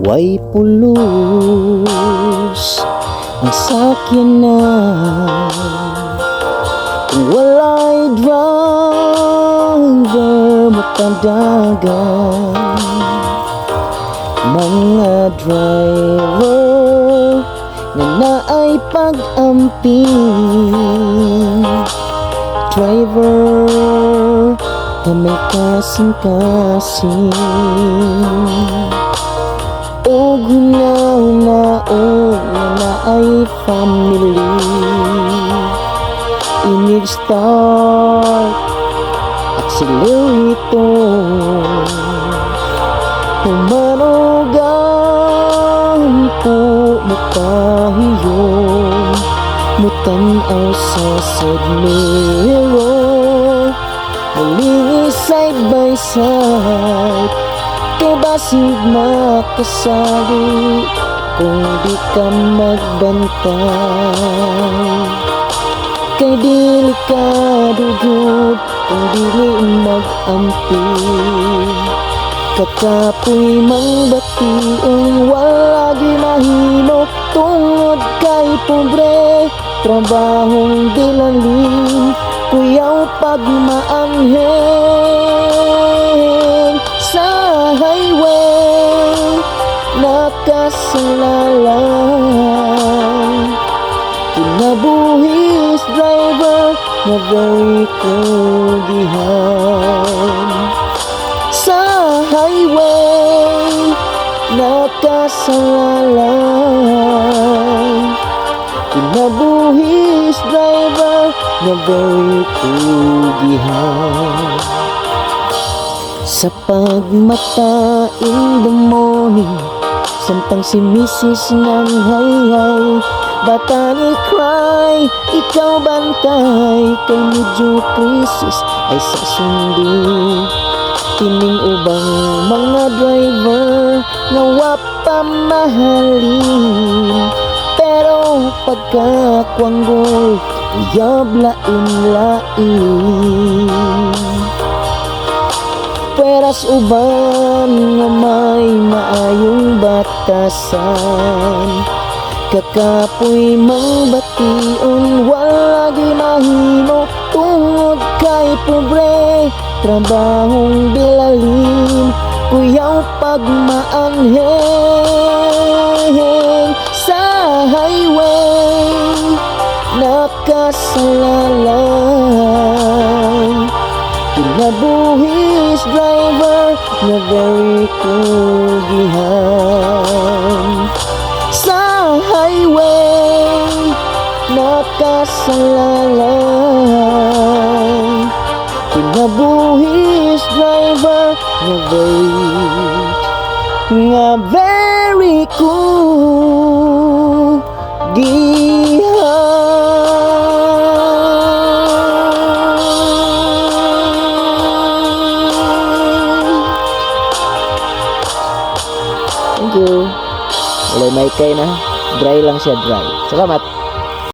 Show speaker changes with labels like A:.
A: Way pulos ang sakyanan kung wala'y driver matadagan. Mga driver nga naay pag-amping, driver na may kasing-kasing, o gunaw-naon na ay family. Inig start, accelerator, humanugan po mutahiyon, mutanaw sa side mirror, muling side by side. Kay basig makasali kung di ka magbantay, kay delikado gud kung dili mag-ampi. Katapoy mang bation wala ginahimo tungod kay pobre, trabahong dilalim kuyaw pagmaanhen. Sa highway nakasalalay, kinabuhis driver na very kugihan. Sa highway nakasalalay, kinabuhis driver na very kugihan. Sa pagmata in the morning, samtang si Mrs. nang hayay, bata ni cry, ikaw bantay, kay medyo krisis ay sa sundi. Kining ubang mga driver nga wapa mahalin, pero pagkakwanggol uyab lain-lain. Peras uban nga may maayong batasan, kakapoy mang bation wala ginahimo tungod kay pobre, trabahong bilalin kuyaw pagmaanhen. Sa highway nakasalalay, kinabuhis driver na very kugihan. Sa highway nakasalalay, kinabuhis driver na very kugihan. Thank you. Walay may kay na. Dry lang siya, dry. Salamat.